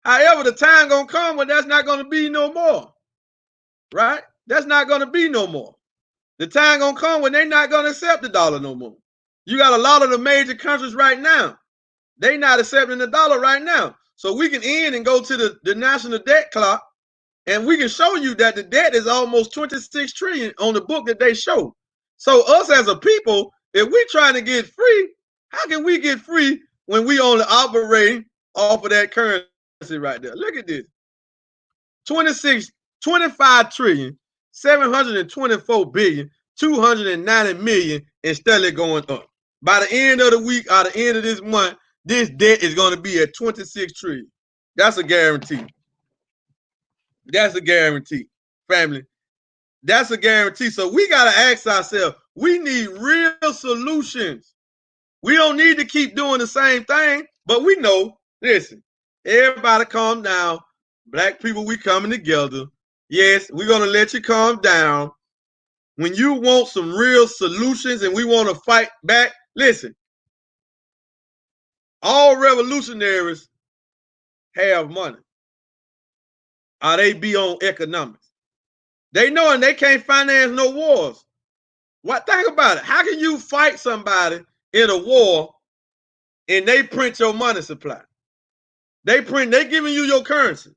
However, the time gonna come when that's not gonna be no more, right? That's not gonna be no more. The time gonna come when they're not gonna accept the dollar no more. You got a lot of the major countries right now. They not accepting the dollar right now. So we can end and go to the national debt clock, and we can show you that the debt is almost 26 trillion on the book that they show. So us as a people, if we trying to get free, how can we get free when we only operate off of that currency right there? Look at this. 25 trillion, 724 billion, 290 million, and steadily going up. By the end of the week or the end of this month, this debt is going to be at 26 trillion. That's a guarantee. That's a guarantee, family. That's a guarantee. So we got to ask ourselves, we need real solutions. We don't need to keep doing the same thing, but we know, listen, everybody calm down. Black people, we coming together. Yes, we're going to let you calm down. When you want some real solutions and we want to fight back, listen, all revolutionaries have money. Or they be on economics. They know and they can't finance no wars. What? Think about it. How can you fight somebody in a war and they print your money supply? They giving you your currency.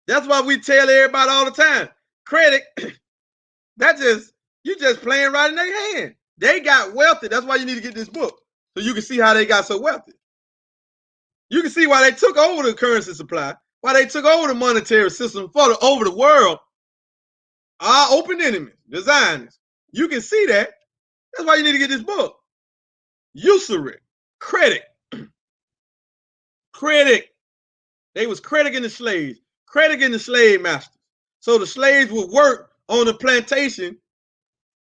That's why we tell everybody all the time. Credit, you just playing right in their hand. They got wealthy. That's why you need to get this book. So you can see how they got so wealthy. You can see why they took over the currency supply, why they took over the monetary system over the world. Our open enemies, the Zionists. You can see that. That's why you need to get this book. Usury, credit. Credit. They was crediting the slaves, crediting the slave masters. So the slaves would work on the plantation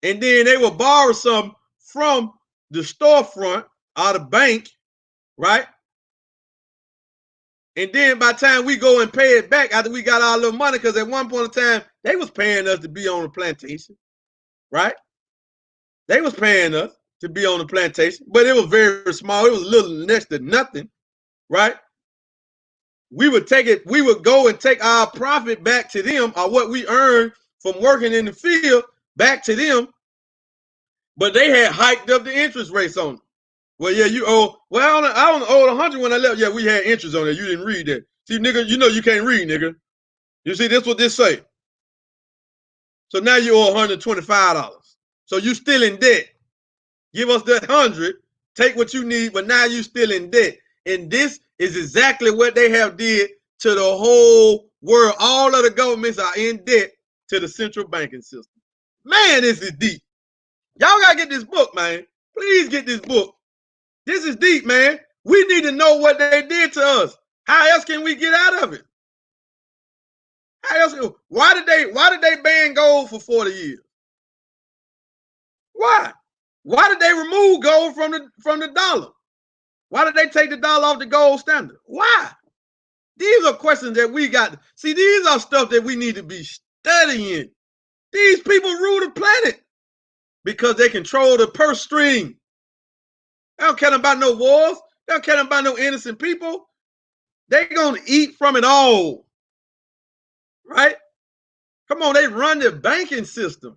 and then they would borrow some from the storefront or the bank, right? And then by the time we go and pay it back after we got our little money, because at one point in time, they was paying us to be on the plantation, right? They was paying us to be on the plantation, but it was very small. It was a little next to nothing, right? We would go and take our profit back to them, or what we earned from working in the field back to them, but they had hiked up the interest rates on them. Well, yeah, you owe. Well, I only owed 100 when I left. Yeah, we had interest on it. You didn't read that. See, nigga, you know you can't read, nigga. You see, this what this say. So now you owe $125. So you still in debt. Give us that 100. Take what you need, but now you still in debt. And this is exactly what they have did to the whole world. All of the governments are in debt to the central banking system. Man, this is deep. Y'all gotta get this book, man. Please get this book. This is deep, man. We need to know what they did to us. How else can we get out of it? How else? Why did they ban gold for 40 years? Why? Why did they remove gold from the dollar? Why did they take the dollar off the gold standard? Why? These are questions that we got. See, these are stuff that we need to be studying. These people rule the planet because they control the purse string. They don't care about no wars. They don't care about no innocent people. They're going to eat from it all. Right? Come on, they run the banking system.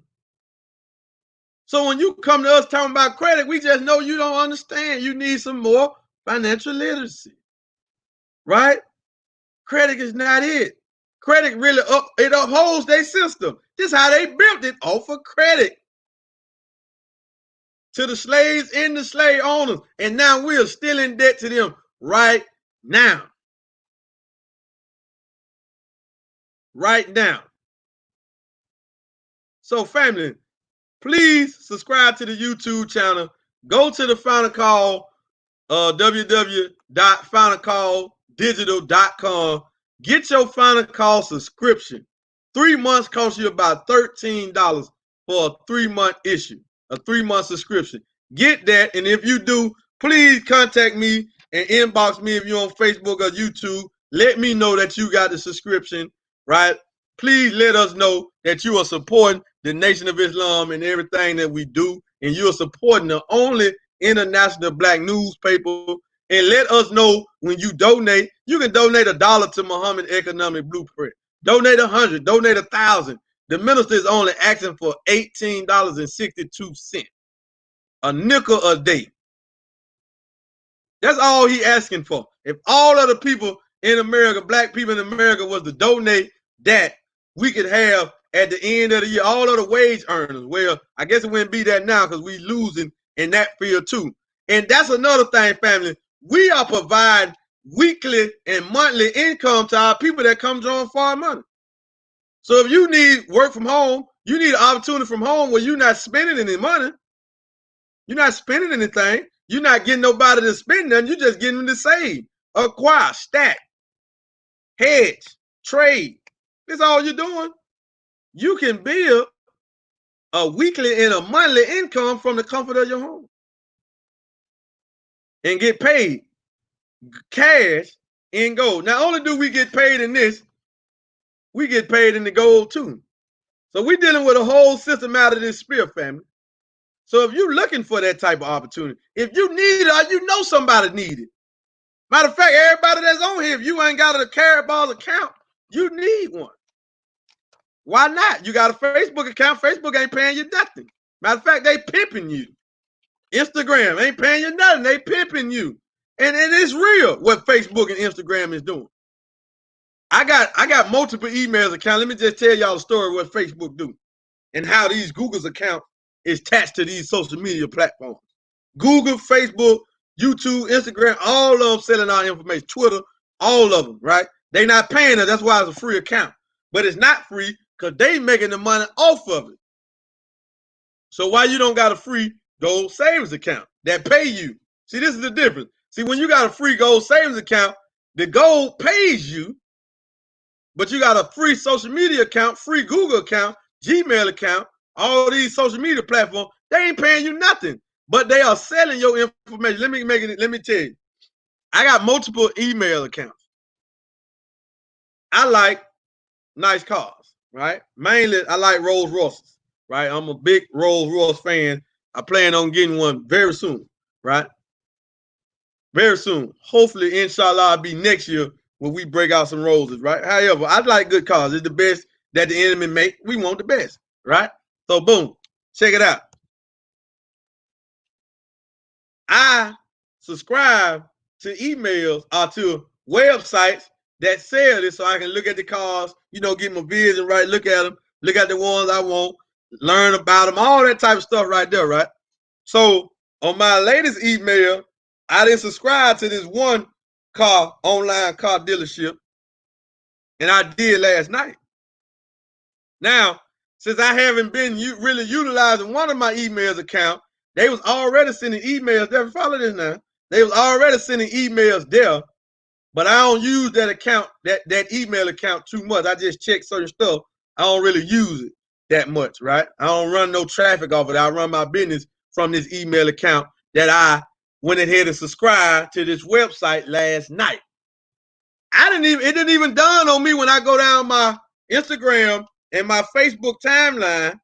So when you come to us talking about credit, we just know you don't understand. You need some more financial literacy. Right? Credit is not it. Credit really upholds their system. This is how they built it, off of credit. To the slaves and the slave owners. And now we are still in debt to them right now. right now. So family, please subscribe to the YouTube channel. Go to the Final Call, www.finalcalldigital.com. Get your Final Call subscription. 3 months costs you about $13 for a 3-month issue, a 3-month subscription. Get that, and if you do, please contact me and inbox me if you're on Facebook or YouTube. Let me know that you got the subscription, right? Please let us know that you are supporting the Nation of Islam and everything that we do, and you are supporting the only international black newspaper. And let us know when you donate. You can donate $1 to Muhammad Economic Blueprint. Donate 100, donate 1,000. The minister is only asking for $18.62, a nickel a day. That's all he asking for. If all of the people in America, black people in America, was to donate that, we could have at the end of the year all of the wage earners. Well, I guess it wouldn't be that now because we losing in that field too. And that's another thing, family. We are providing weekly and monthly income to our people that come drawing foreign money. So if you need work from home, you need an opportunity from home where you're not spending any money. You're not spending anything. You're not getting nobody to spend nothing. You're just getting them to save, acquire, stack, hedge, trade. That's all you're doing. You can build a weekly and a monthly income from the comfort of your home and get paid cash in gold. Not only do we get paid in this, we get paid in the gold too. So we're dealing with a whole system out of this sphere, family. So if you're looking for that type of opportunity, if you need it or you know somebody need it. Matter of fact, everybody that's on here, if you ain't got a Karatbars account, you need one. Why not? You got a Facebook account. Facebook ain't paying you nothing. Matter of fact, they pimping you. Instagram ain't paying you nothing. They pimping you. And it's real what Facebook and Instagram is doing. I got multiple emails accounts. Let me just tell y'all a story of what Facebook do and how these Google's account is attached to these social media platforms. Google, Facebook, YouTube, Instagram, all of them selling our information. Twitter, all of them, right? They not paying us. That's why it's a free account. But it's not free because they making the money off of it. So why you don't got a free gold savings account that pay you? See, this is the difference. See, when you got a free gold savings account, the gold pays you, but you got a free social media account, free Google account, Gmail account, all these social media platforms, they ain't paying you nothing, but they are selling your information. Let me tell you, I got multiple email accounts. I like nice cars, right? Mainly, I like Rolls Royces, right? I'm a big Rolls Royce fan. I plan on getting one very soon, right? Very soon. Hopefully, inshallah, I'll be next year when we break out some Rolls, right? However, I like good cars. It's the best that the enemy make. We want the best, right? So, boom, check it out. I subscribe to emails or to websites that sell this so I can look at the cars, get my vision right, look at them, look at the ones I want, learn about them, all that type of stuff right there, right? So on my latest email, I didn't subscribe to this one online car dealership, and I did last night. Now, since I haven't been really utilizing one of my emails account, they was already sending emails there. Follow this now. They was already sending emails there, but I don't use that account, that email account too much. I just check certain stuff. I don't really use it that much, right? I don't run no traffic off it. I run my business from this email account that I went ahead and subscribed to this website last night. It didn't even dawn on me when I go down my Instagram and my Facebook timeline,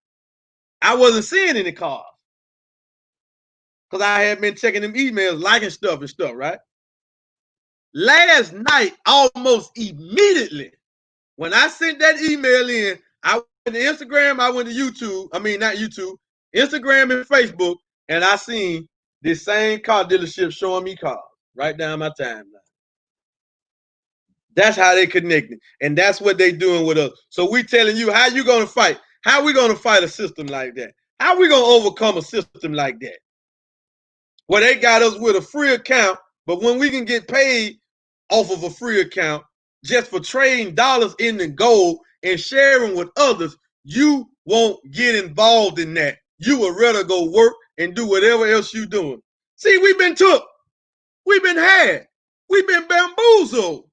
I wasn't seeing any cars. Because I had been checking them emails, liking stuff and stuff, right? Last night, almost immediately, when I sent that email in, I went to Instagram, I went to YouTube. I mean, not YouTube, Instagram and Facebook, and I seen this same car dealership showing me cars right down my timeline. That's how they connected, and that's what they doing with us. So we telling you how you gonna fight. How we gonna fight a system like that? How we gonna overcome a system like that? Well, they got us with a free account, but when we can get paid off of a free account just for trading dollars in the gold and sharing with others, you won't get involved in that. You would rather go work and do whatever else you're doing. See, we've been took. We've been had. We've been bamboozled.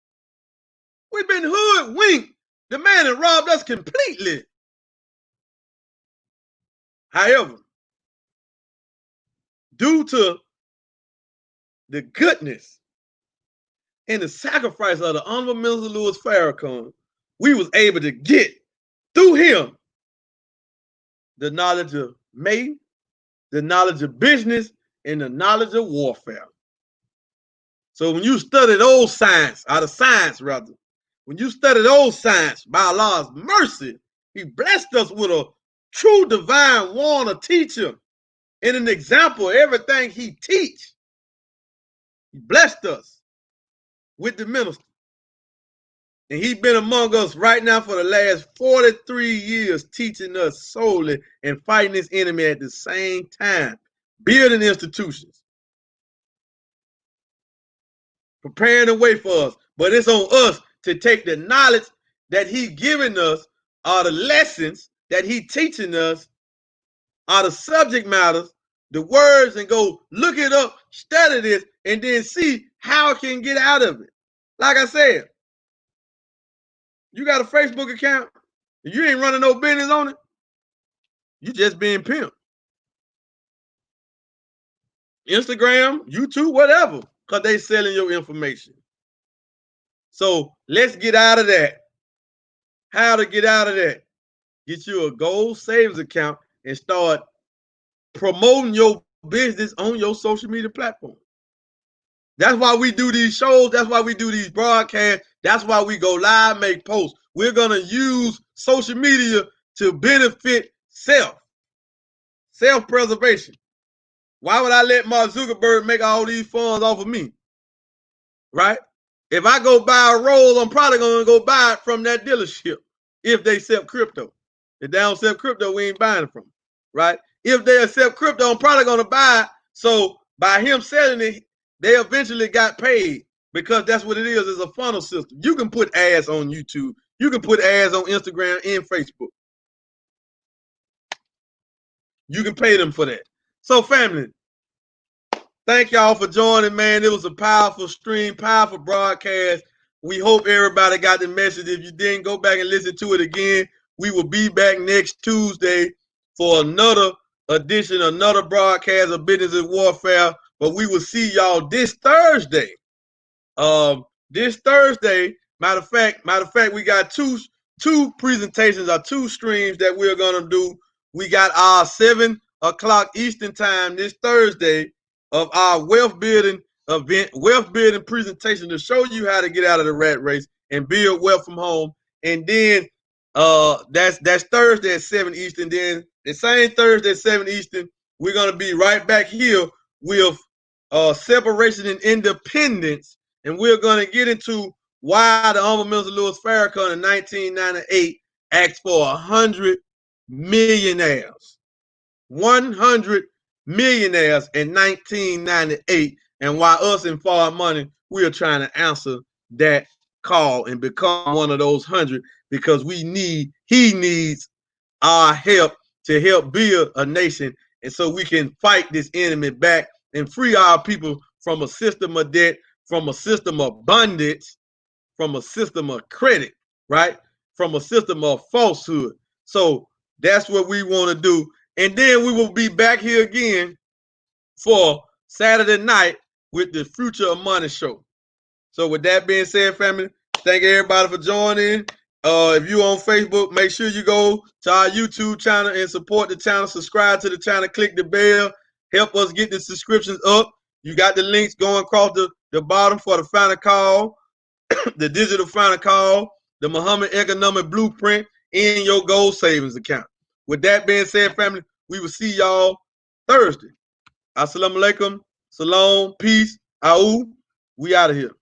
We've been hoodwinked. The man has robbed us completely. However, due to the goodness and the sacrifice of the Honorable Minister Louis Farrakhan, we was able to get through him the knowledge of mating, the knowledge of business, and the knowledge of warfare. So when you study those science, out of science rather, when you study those science, by Allah's mercy, he blessed us with a true divine warner teacher and an example of everything he teach. He blessed us with the minister. And he's been among us right now for the last 43 years, teaching us solely and fighting this enemy at the same time, building institutions, preparing the way for us. But it's on us to take the knowledge that he's giving us, or the lessons that he's teaching us, or the subject matters, the words, and go look it up, study this, and then see how it can get out of it. Like I said, you got a Facebook account, and you ain't running no business on it, you just being pimped. Instagram, YouTube, whatever, because they selling your information. So let's get out of that. How to get out of that? Get you a gold savings account and start promoting your business on your social media platform. That's why we do these shows. That's why we do these broadcasts. That's why we go live, make posts. We're going to use social media to benefit self-preservation. Why would I let Mark Zuckerberg make all these funds off of me? Right? If I go buy a roll, I'm probably going to go buy it from that dealership if they accept crypto. If they don't accept crypto, we ain't buying it from them. Right? If they accept crypto, I'm probably going to buy it. So by him selling it, they eventually got paid, because that's what it is. It's a funnel system. You can put ads on YouTube. You can put ads on Instagram and Facebook. You can pay them for that. So family, thank y'all for joining, man. It was a powerful stream, powerful broadcast. We hope everybody got the message. If you didn't, go back and listen to it again. We will be back next Tuesday for another edition, another broadcast of Business and Warfare. But we will see y'all this Thursday. This Thursday, matter of fact, we got two presentations or two streams that we're gonna do. We got our 7 o'clock Eastern time this Thursday of our wealth building event, wealth building presentation to show you how to get out of the rat race and build wealth from home. And then that's Thursday at 7 Eastern. Then the same Thursday at 7 Eastern, we're gonna be right back here with separation and independence, and we're going to get into why the Honorable Minister Louis Farrakhan in 1998 asked for 100 millionaires. 100 millionaires in 1998, and why us in Far Money, we are trying to answer that call and become one of those 100, because he needs our help to help build a nation, and so we can fight this enemy back and free our people from a system of debt, from a system of bondage, from a system of credit, right? From a system of falsehood. So that's what we want to do. And then we will be back here again for Saturday night with the Future of Money show. So with that being said, family, thank everybody for joining. If you're on Facebook, make sure you go to our YouTube channel and support the channel. Subscribe to the channel, click the bell. Help us get the subscriptions up. You got the links going across the bottom for the final call, the digital final call, the Muhammad Economic Blueprint in your gold savings account. With that being said, family, we will see y'all Thursday. Assalamu alaikum, salam, peace, au. We out of here.